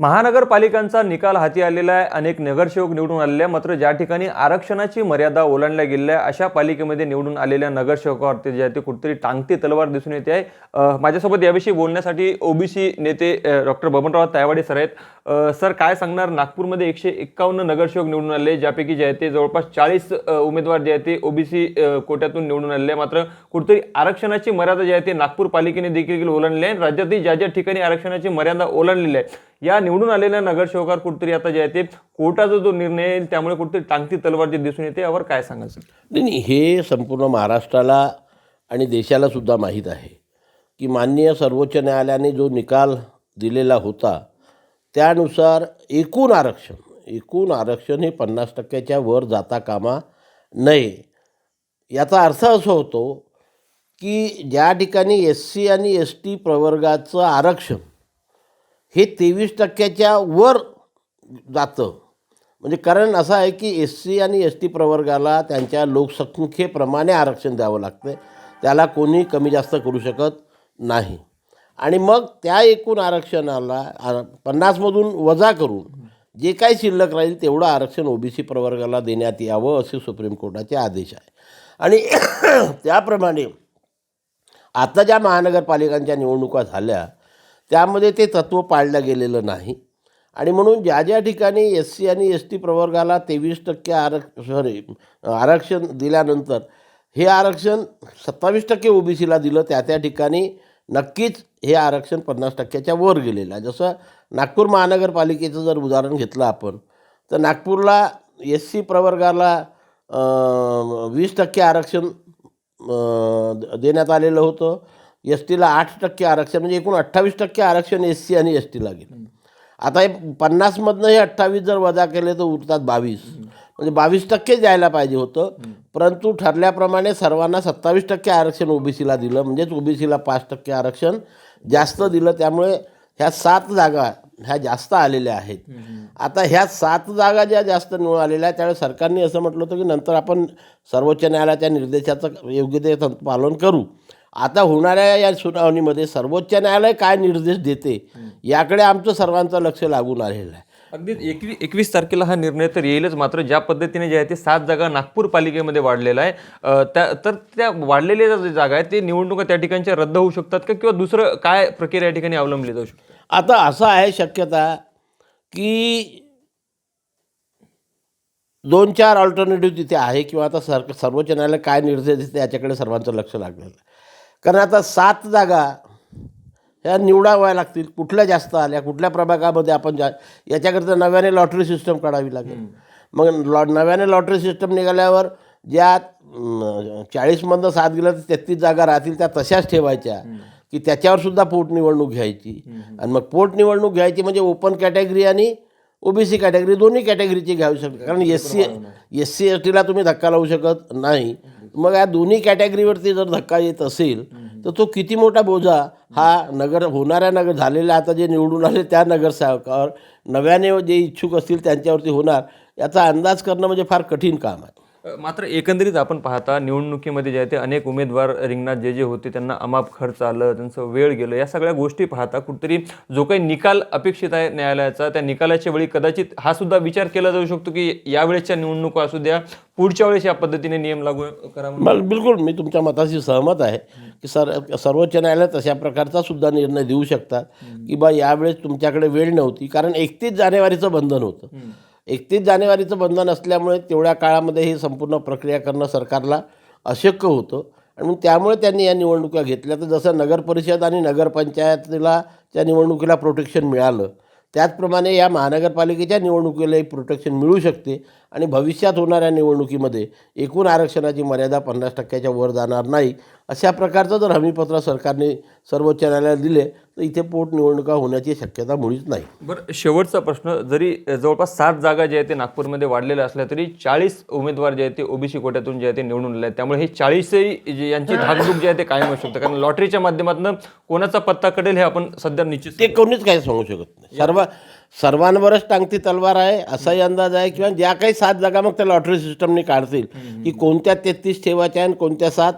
महानगरपालिकांचा निकाल हाती आलेला आहे. अनेक नगरसेवक निवडून आलेले आहे. मात्र ज्या ठिकाणी आरक्षणाची मर्यादा ओलांडल्या गेलेल्या आहे, अशा पालिकेमध्ये निवडून आलेल्या नगरसेवकावरती जे आहे ते कुठेतरी टांगती तलवार दिसून येते आहे. माझ्यासोबत याविषयी बोलण्यासाठी ओबीसी नेते डॉक्टर बबनराव तायवाडे सर आहेत. सर, काय सांगणार? नागपूरमध्ये 151 नगरसेवक निवडून आले, ज्यापैकी जे आहे ते जवळपास 40 उमेदवार जे आहे ते ओबीसी कोट्यातून निवडून आलेले आहे. मात्र कुठेतरी आरक्षणाची मर्यादा जी आहे ते नागपूर पालिकेने देखील ओलांडली आहे. राज्यातील ज्या ज्या ठिकाणी आरक्षणाची मर्यादा ओलांडलेली आहे, या निवडून आलेल्या नगरसेवकावर कुठेतरी आता जे आहे ते कोर्टाचा जो निर्णय येईल त्यामुळे कुठेतरी टांगती तलवार जी दिसून येते, यावर काय सांगायचं? नाही, हे संपूर्ण महाराष्ट्राला आणि देशाला सुद्धा माहीत आहे की माननीय सर्वोच्च न्यायालयाने जो निकाल दिलेला होता त्यानुसार एकूण आरक्षण हे 50% वर जाता कामा नये. याचा अर्थ असा होतो की ज्या ठिकाणी SC आणि ST प्रवर्गाचं आरक्षण हे 23% वर जातं. म्हणजे कारण असं आहे की SC आणि ST प्रवर्गाला त्यांच्या लोकसंख्येप्रमाणे आरक्षण द्यावं लागतं. त्याला कोणी कमी जास्त करू शकत नाही. आणि मग त्या एकूण आरक्षणाला 50मधून वजा करून जे काही शिल्लक राहील तेवढं आरक्षण OBC प्रवर्गाला देण्यात यावं असे सुप्रीम कोर्टाचे आदेश आहे. आणि त्याप्रमाणे आता ज्या महानगरपालिकांच्या निवडणुका झाल्या त्यामध्ये ते तत्त्व पाळलं गेलेलं नाही. आणि म्हणून ज्या ज्या ठिकाणी SC आणि ST प्रवर्गाला 23% आरक्षण दिल्यानंतर हे आरक्षण 27% OBCला दिलं, त्या ठिकाणी नक्कीच हे आरक्षण 50%च्या वर गेलेलं आहे. जसं नागपूर महानगरपालिकेचं जर उदाहरण घेतलं आपण, तर नागपूरला SC प्रवर्गाला 20% आरक्षण देण्यात आलेलं होतं. STला 8% आरक्षण, म्हणजे एकूण 28% आरक्षण SC आणि STला गेलं. आता हे 50मधनं हे 28 जर वजा केले तर उरतात 22, म्हणजे 22% द्यायला पाहिजे होतं. परंतु ठरल्याप्रमाणे सर्वांना 27% आरक्षण OBCला दिलं, म्हणजेच OBCला 5% आरक्षण जास्त दिलं. त्यामुळे ह्या 7 जागा ह्या जास्त आलेल्या आहेत. आता ह्या 7 जागा ज्या जास्त निवडून आलेल्या आहेत त्यावेळेस सरकारने असं म्हटलं होतं की नंतर आपण सर्वोच्च न्यायालयाच्या निर्देशाचं योग्य ते पालन करू. आता होणाऱ्या या सुनावणीमध्ये सर्वोच्च न्यायालय काय निर्देश देते याकडे आमचं सर्वांचं लक्ष लागून आलेलं आहे. अगदी 21 तारखेला हा निर्णय तर येईलच. मात्र ज्या पद्धतीने जे आहे ते 7 जागा नागपूर पालिकेमध्ये वाढलेला आहे, त्या वाढलेल्या ज्या जागा आहेत ते निवडणुका त्या ठिकाणच्या रद्द होऊ शकतात का, किंवा दुसरं काय प्रक्रिया या ठिकाणी अवलंबली जाऊ शकते? आता असं आहे शक्यता की 2-4 ऑल्टरनेटिव्ह तिथे आहे, किंवा आता सर्वोच्च न्यायालय काय निर्देश देते याच्याकडे सर्वांचं लक्ष लागलेलं आहे. कारण आता 7 जागा ह्या निवडाव्या लागतील. कुठल्या जास्त आल्या, कुठल्या प्रभागामध्ये आपण याच्याकरता नव्याने लॉटरी सिस्टम काढावी लागेल. मग नव्याने लॉटरी सिस्टम निघाल्यावर ज्या 40मधनं 7 गेलं तर 33 जागा राहतील, त्या तशाच ठेवायच्या की त्याच्यावर सुद्धा पोटनिवडणूक घ्यायची. आणि मग पोटनिवडणूक घ्यायची म्हणजे ओपन कॅटेगरी आणि OBC कॅटेगरी दोन्ही कॅटेगरीची घ्यावी शकते. कारण SC STला तुम्ही धक्का लावू शकत नाही. मग या दोन्ही कॅटेगरीवरती जर धक्का येत असेल तर तो किती मोठा बोजा हा होणाऱ्या झालेल्या आता जे निवडून आले त्या नगरसेवकावर, नव्याने जे इच्छुक असतील त्यांच्यावरती होणार, याचा अंदाज करणं म्हणजे फार कठीण काम आहे. मात्र एकंदरीत आपण पाहता निवडणुकीमध्ये जे आहे ते अनेक उमेदवार रिंगणात जे होते त्यांना अमाप खर्च आलं, त्यांचं वेळ गेलं. या सगळ्या गोष्टी पाहता कुठेतरी जो काही निकाल अपेक्षित आहे न्यायालयाचा, त्या निकालाच्या वेळी कदाचित हा सुद्धा विचार केला जाऊ शकतो की यावेळेसच्या निवडणुका असू द्या, पुढच्या वेळेस या पद्धतीने नियम लागू करावा. बिलकुल मी तुमच्या मताशी सहमत आहे की सर्वोच्च न्यायालय तशा प्रकारचा सुद्धा निर्णय देऊ शकतात की बा यावेळेस तुमच्याकडे वेळ नव्हती. कारण 31 जानेवारीचं बंधन होतं. 31 जानेवारीचं बंधन असल्यामुळे तेवढ्या काळामध्ये ही संपूर्ण प्रक्रिया करणं सरकारला अशक्य होतं. आणि मग त्यामुळे त्यांनी या निवडणुका घेतल्या. तर जसं नगरपरिषद आणि नगरपंचायतीला त्या निवडणुकीला प्रोटेक्शन मिळालं, त्याचप्रमाणे या महानगरपालिकेच्या निवडणुकीलाही प्रोटेक्शन मिळू शकते. आणि भविष्यात होणाऱ्या निवडणुकीमध्ये एकूण आरक्षणाची मर्यादा 50%च्या वर जाणार नाही, अशा प्रकारचं जर हमीपत्र सरकारने सर्वोच्च न्यायालयाला दिले तर इथे पोटनिवडणुका होण्याची शक्यता मुळीच नाही. बरं, शेवटचा प्रश्न. जरी जवळपास 7 जागा जे आहे ते नागपूरमध्ये वाढलेल्या असल्या तरी 40 उमेदवार जे आहेत ते OBC कोट्यातून जे आहे ते निवडून आले आहेत. त्यामुळे हे 40ही यांची धाकधूक जी आहे ते कायम असू शकते. कारण लॉटरीच्या माध्यमातून कोणाचा पत्ता कडेल हे आपण सध्या निश्चित ते कोणीच काही सांगू शकत नाही. सर्वांवरच टांगती तलवार आहे असाही अंदाज आहे. किंवा ज्या काही 7 जागा मग त्या लॉटरी सिस्टमने काढतील की कोणत्या 33 ठेवायच्या आणि कोणत्या 7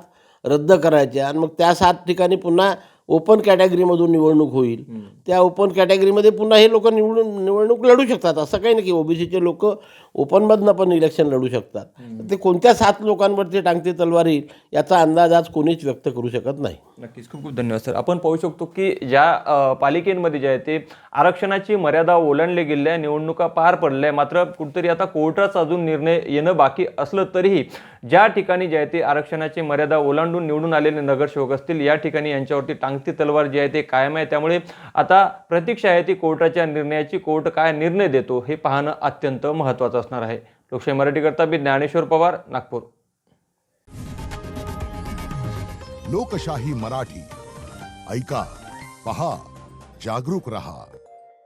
रद्द करायच्या. आणि मग त्या 7 ठिकाणी पुन्हा ओपन कॅटेगरीमधून निवडणूक होईल, त्या ओपन कॅटेगरीमध्ये पुन्हा हे लोक निवडणूक लढू शकतात. असं काही नाही की ओबीसीचे लोक ओपनमधनं पण इलेक्शन लढू शकतात. ते कोणत्या 7 लोकांवरती टांगती तलवार येईल याचा अंदाज आज कोणीच व्यक्त करू शकत नाही. नक्कीच, खूप खूप धन्यवाद सर. आपण पाहू शकतो की ज्या पालिकेमध्ये जे आहे ते आरक्षणाची मर्यादा ओलांडली गेली आहे, निवडणुका पार पडल्या, मात्र कुठेतरी आता कोर्टाचा अजून निर्णय येणं बाकी असलं तरीही ज्या ठिकाणी जे आहे ते आरक्षणाची मर्यादा ओलांडून निवडून आलेले नगरसेवक असतील, या ठिकाणी यांच्यावरती टांगती तलवार जी आहे ते कायम आहे. त्यामुळे आता प्रतीक्षा आहे ती कोर्टाच्या निर्णयाची. कोर्ट काय निर्णय देतो हे पाहणं अत्यंत महत्त्वाचं असणार आहे. लोकशाही मराठीकरता मी ज्ञानेश्वर पवार, नागपूर. लोकशाही मराठी ऐका, पहा, जागरूक रहा.